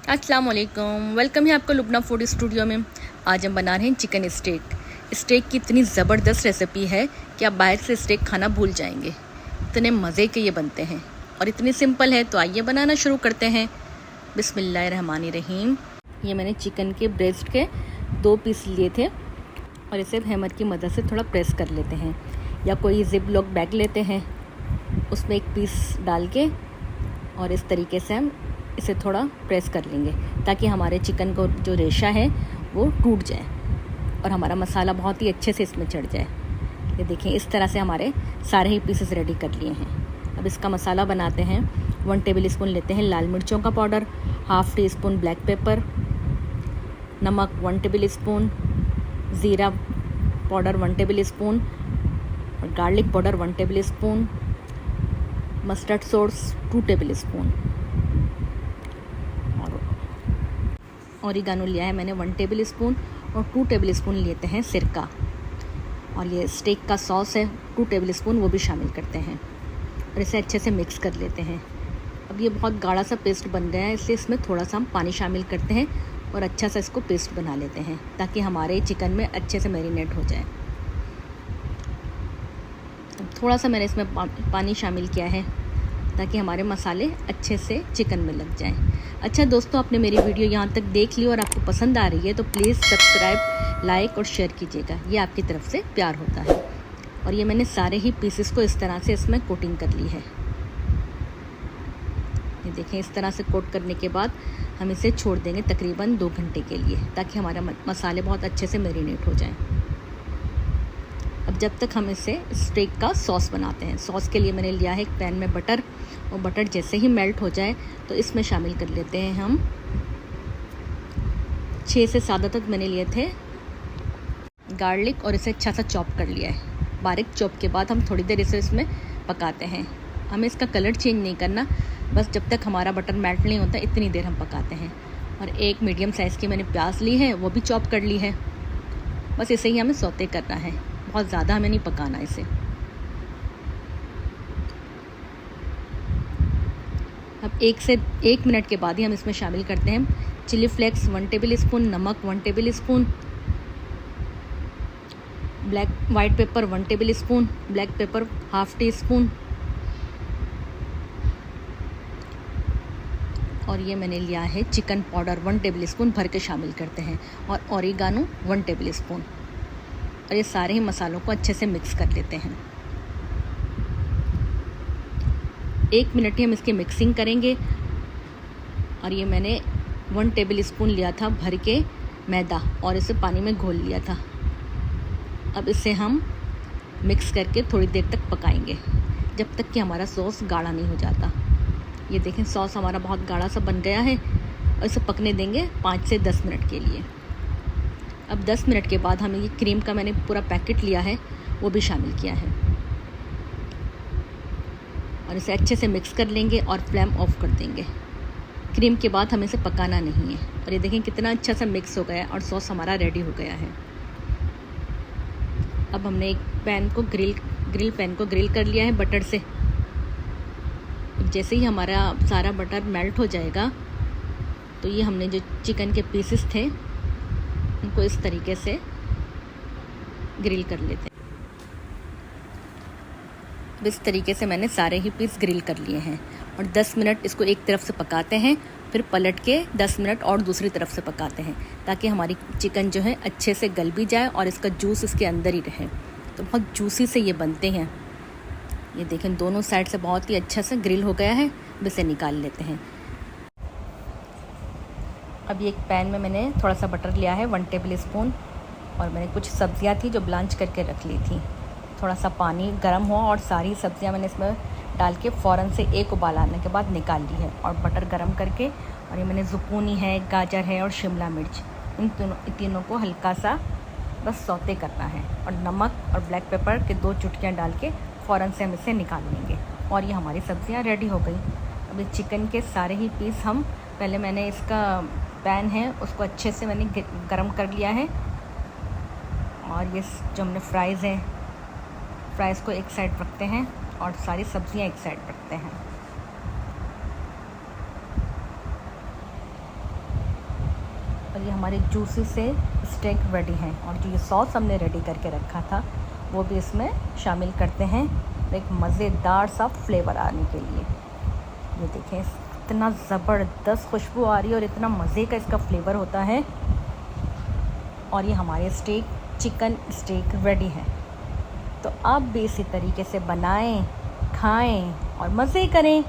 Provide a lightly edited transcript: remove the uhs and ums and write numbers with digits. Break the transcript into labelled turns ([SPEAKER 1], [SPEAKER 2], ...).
[SPEAKER 1] अस्सलाम वालेकुम, वेलकम है आपका लुबना फूड स्टूडियो में। आज हम बना रहे हैं चिकन स्टेक। स्टेक की इतनी ज़बरदस्त रेसिपी है कि आप बाहर से स्टेक खाना भूल जाएंगे। इतने मज़े के ये बनते हैं और इतनी सिंपल है, तो आइए बनाना शुरू करते हैं। बिस्मिल्लाहिर्रहमानिर्रहीम। ये मैंने चिकन के ब्रेस्ट के 2 पीस लिए थे और इसे हैमर की मदद से थोड़ा प्रेस कर लेते हैं, या कोई जिप लॉक बैग लेते हैं, उसमें एक पीस डाल के और इस तरीके से हम इसे थोड़ा प्रेस कर लेंगे ताकि हमारे चिकन को जो रेशा है वो टूट जाए और हमारा मसाला बहुत ही अच्छे से इसमें चढ़ जाए। ये देखें, इस तरह से हमारे सारे ही पीसेस रेडी कर लिए हैं। अब इसका मसाला बनाते हैं। 1 टेबल स्पून लेते हैं लाल मिर्चों का powder, half tea spoon black pepper, नमक 1 टेबल स्पून, ज़ीरा पाउडर 1 टेबल स्पून, और garlic powder 1 table spoon, mustard sauce 2 table spoon, oregano लिया है मैंने 1 टेबल स्पून, और 2 टेबल स्पून लेते हैं सिरका, और ये स्टेक का सॉस है 2 टेबल स्पून, वो भी शामिल करते हैं और इसे अच्छे से मिक्स कर लेते हैं। अब ये बहुत गाढ़ा सा पेस्ट बन गया है, इसलिए इसमें थोड़ा सा हम पानी शामिल करते हैं और अच्छा सा इसको पेस्ट बना लेते हैं ताकि हमारे चिकन में अच्छे से मैरिनेट हो जाए। थोड़ा सा मैंने इसमें पानी शामिल किया है ताकि हमारे मसाले अच्छे से चिकन में लग जाएं। अच्छा दोस्तों, आपने मेरी वीडियो यहाँ तक देख ली और आपको पसंद आ रही है तो प्लीज़ सब्सक्राइब, लाइक और शेयर कीजिएगा, ये आपकी तरफ से प्यार होता है। और ये मैंने सारे ही पीसेस को इस तरह से इसमें कोटिंग कर ली है। ये देखें, इस तरह से कोट करने के बाद हम इसे छोड़ देंगे तकरीबन 2 घंटे के लिए ताकि हमारा मसाले बहुत अच्छे से मैरिनेट हो जाएं। अब जब तक हम इसे स्टेक का सॉस बनाते हैं। सॉस के लिए मैंने लिया है एक पैन में बटर, और बटर जैसे ही मेल्ट हो जाए तो इसमें शामिल कर लेते हैं हम 6 से 7 तक मैंने लिए थे गार्लिक, और इसे अच्छा सा चॉप कर लिया है। बारीक चॉप के बाद हम थोड़ी देर इसे इसमें पकाते हैं। हमें इसका कलर चेंज नहीं करना, बस जब तक हमारा बटर मेल्ट नहीं होता इतनी देर हम पकाते हैं। और एक मीडियम साइज़ की मैंने प्याज ली है, वो भी चॉप कर ली है। बस इसे ही हमें सौते करना है, बहुत ज़्यादा हमें नहीं पकाना इसे। अब 1 से 1 मिनट के बाद ही हम इसमें शामिल करते हैं चिली फ्लेक्स 1 टेबल स्पून, नमक 1 table spoon, white paper 1 table spoon, black pepper half tea spoon, और ये मैंने लिया है चिकन पाउडर 1 टेबल स्पून भर के शामिल करते हैं, और ओरिगानो 1 टेबल स्पून, और ये सारे ही मसालों को अच्छे से मिक्स कर लेते हैं। 1 मिनट ही हम इसकी मिक्सिंग करेंगे। और ये मैंने 1 टेबल स्पून लिया था भर के मैदा, और इसे पानी में घोल लिया था। अब इसे हम मिक्स करके थोड़ी देर तक पकाएंगे जब तक कि हमारा सॉस गाढ़ा नहीं हो जाता। ये देखें, सॉस हमारा बहुत गाढ़ा सा बन गया है, और इसे पकने देंगे 5 से 10 मिनट के लिए। अब 10 मिनट के बाद हमें ये क्रीम का मैंने पूरा पैकेट लिया है, वो भी शामिल किया है, और इसे अच्छे से मिक्स कर लेंगे और फ्लेम ऑफ कर देंगे। क्रीम के बाद हमें इसे पकाना नहीं है। और ये देखें कितना अच्छा सा मिक्स हो गया है और सॉस हमारा रेडी हो गया है। अब हमने एक पैन को ग्रिल पैन को ग्रिल कर लिया है बटर से। जैसे ही हमारा सारा बटर मेल्ट हो जाएगा तो ये हमने जो चिकन के पीसेस थे उनको इस तरीके से ग्रिल कर लेते हैं। इस तरीके से मैंने सारे ही पीस ग्रिल कर लिए हैं, और 10 मिनट इसको एक तरफ से पकाते हैं, फिर पलट के 10 मिनट और दूसरी तरफ से पकाते हैं ताकि हमारी चिकन जो है अच्छे से गल भी जाए और इसका जूस इसके अंदर ही रहे। तो बहुत जूसी से ये बनते हैं। ये देखें, दोनों साइड से बहुत ही अच्छा से ग्रिल हो गया है। अब इसे निकाल लेते हैं। अब ये एक पैन में मैंने थोड़ा सा बटर लिया है 1 टेबल स्पून, और मैंने कुछ सब्जियां थी जो ब्लांच करके रख ली थी। थोड़ा सा पानी गर्म हुआ और सारी सब्जियां मैंने इसमें डाल के फ़ौरन से एक उबाल आने के बाद निकाल ली है, और बटर गर्म करके, और ये मैंने ज़ुकूनी है, गाजर है और शिमला मिर्च, इन तीनों को हल्का सा बस सौते करना है, और नमक और ब्लैक पेपर के 2 चुटकियाँ डाल के फ़ौरन से हम इसे निकाल लेंगे। और ये हमारी सब्जियां रेडी हो गई। अब इस चिकन के सारे ही पीस हम पहले मैंने इसका पैन है उसको अच्छे से मैंने गरम कर लिया है, और ये जो हमने फ्राइज़ हैं, फ्राइज़ को एक साइड रखते हैं और सारी सब्जियां एक साइड रखते हैं। और ये हमारे जूसी से स्टेक रेडी हैं। और जो ये सॉस हमने रेडी करके रखा था वो भी इसमें शामिल करते हैं एक मज़ेदार सा फ्लेवर आने के लिए। ये देखें इतना ज़बरदस्त खुशबू आ रही है और इतना मज़े का इसका फ्लेवर होता है। और ये हमारे चिकन स्टेक रेडी हैं। तो आप भी इसी तरीके से बनाएं, खाएं और मज़े करें।